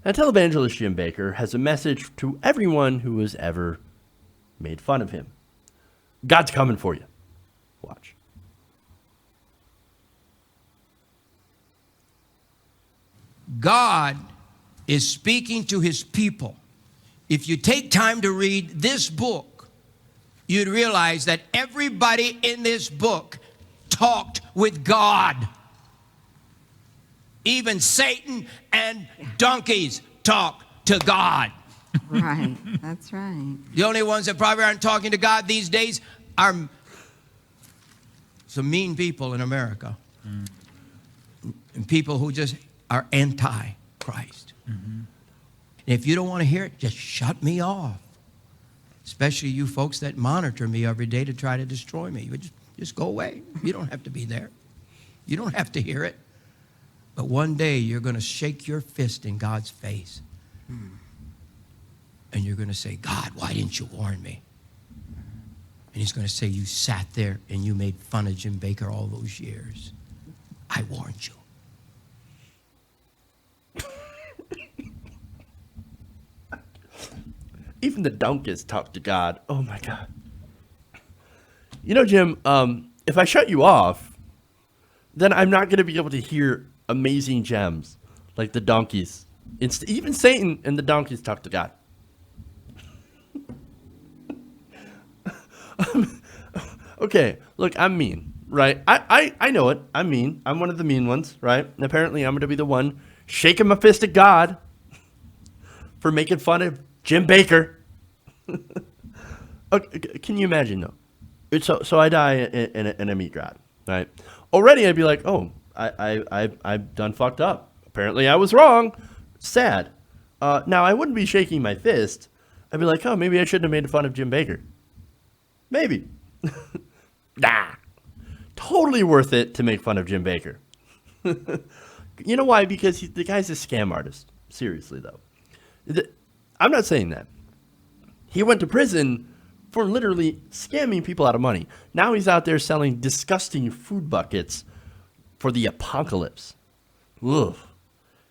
Now, televangelist Jim Bakker has a message to everyone who has ever made fun of him. God's coming for you. Watch. God is speaking to his people. If you take time to read this book, you'd realize that everybody in this book talked with God. Even Satan and donkeys talk to God. Right, that's right. The only ones that probably aren't talking to God these days are some mean people in America. And people who just are anti-Christ. And if you don't want to hear it, just shut me off. Especially you folks that monitor me every day to try to destroy me. You just go away. You don't have to be there. You don't have to hear it. But one day you're going to shake your fist in God's face. And you're going to say, God, why didn't you warn me? And he's going to say, you sat there and you made fun of Jim Bakker all those years. I warned you. Even the donkeys talk to God. Oh, my God. You know, Jim, if I shut you off, then I'm not going to be able to hear amazing gems like the donkeys. Even Satan and the donkeys talk to God. Okay, look, I'm mean, right? I know it. I'm mean. I'm one of the mean ones, right? And apparently I'm going to be the one shaking my fist at God for making fun of Jim Bakker. Okay, can you imagine, though? So I die and I meet God, right? Already I'd be like, oh, I've done fucked up. Apparently I was wrong. Sad. Now, I wouldn't be shaking my fist. I'd be like, oh, maybe I shouldn't have made fun of Jim Bakker. Maybe. Nah. Totally worth it to make fun of Jim Bakker. You know why? Because the guy's a scam artist. Seriously, though. I'm not saying that. He went to prison for literally scamming people out of money. Now he's out there selling disgusting food buckets for the apocalypse. Ugh.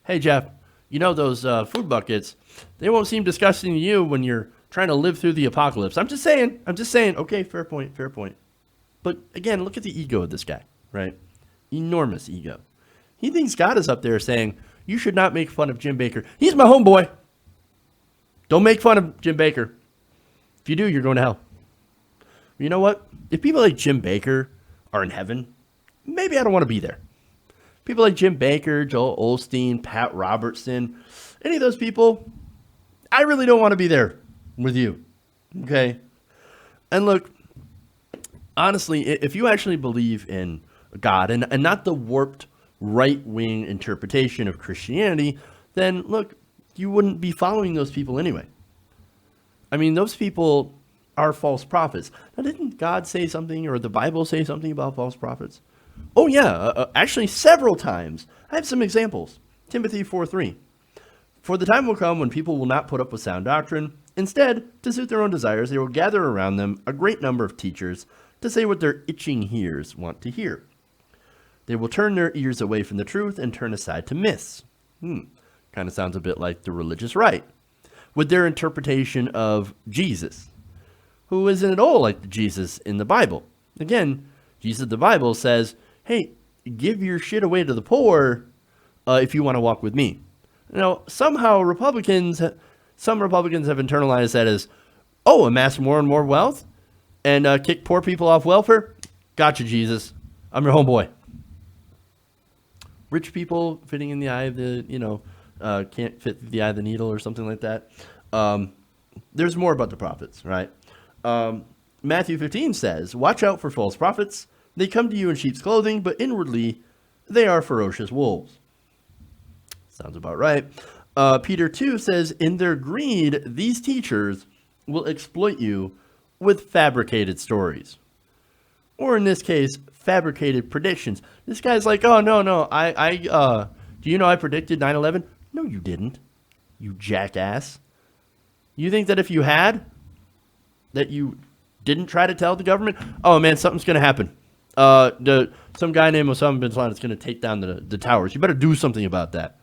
Hey, Jeff, you know those food buckets, they won't seem disgusting to you when you're trying to live through the apocalypse. I'm just saying. Okay, fair point. But again, look at the ego of this guy, right? Enormous ego. He thinks God is up there saying, you should not make fun of Jim Bakker. He's my homeboy. Don't make fun of Jim Bakker. If you do, you're going to hell. You know what? If people like Jim Bakker are in heaven, maybe I don't want to be there. People like Jim Bakker, Joel Osteen, Pat Robertson, any of those people, I really don't want to be there with you. Okay? And look, honestly, if you actually believe in God and not the warped right-wing interpretation of Christianity, then look, you wouldn't be following those people anyway. I mean, those people are false prophets. Now, didn't God say something or the Bible say something about false prophets? Oh, yeah, actually several times. I have some examples. Timothy 4:3. For the time will come when people will not put up with sound doctrine. Instead, to suit their own desires, they will gather around them a great number of teachers to say what their itching ears want to hear. They will turn their ears away from the truth and turn aside to myths. Kind of sounds a bit like the religious right, with their interpretation of Jesus, who isn't at all like the Jesus in the Bible. Again, Jesus in the Bible says, hey, give your shit away to the poor if you want to walk with me. Now, somehow some Republicans have internalized that as, oh, amass more and more wealth and kick poor people off welfare? Gotcha, Jesus. I'm your homeboy. Rich people fitting in the eye of the, can't fit the eye of the needle or something like that. There's more about the prophets, right? Matthew 15 says, watch out for false prophets. They come to you in sheep's clothing, but inwardly they are ferocious wolves. Sounds about right. Peter 2 says, in their greed, these teachers will exploit you with fabricated stories. Or in this case, fabricated predictions. This guy's like, oh, no, do you know I predicted 9/11? No, you didn't, you jackass. You think that if you had, that you didn't try to tell the government, oh, man, something's going to happen. Some guy named Osama bin Laden is going to take down the towers. You better do something about that.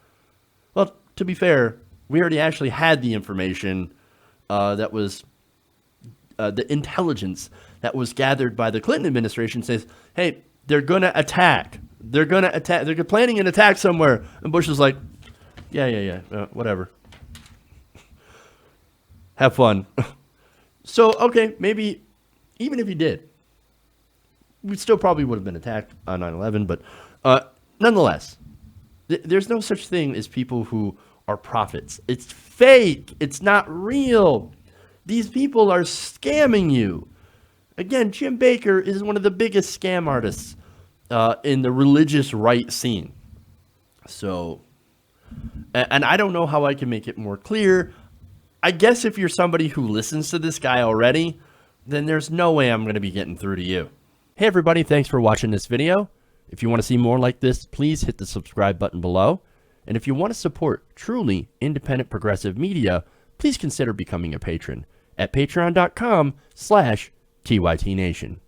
Well, to be fair, We already actually had the information that was the intelligence that was gathered by the Clinton administration says, hey, they're going to attack. They're going to attack. They're planning an attack somewhere. And Bush is like, yeah, whatever. Have fun. So, okay, maybe even if he did, we still probably would have been attacked on 9/11. But nonetheless, there's no such thing as people who are prophets. It's fake. It's not real. These people are scamming you. Again, Jim Bakker is one of the biggest scam artists in the religious right scene. So, and I don't know how I can make it more clear. I guess if you're somebody who listens to this guy already, then there's no way I'm going to be getting through to you. Hey everybody, thanks for watching this video. If you want to see more like this, please hit the subscribe button below. And if you want to support truly independent progressive media, please consider becoming a patron at patreon.com/TYTNation.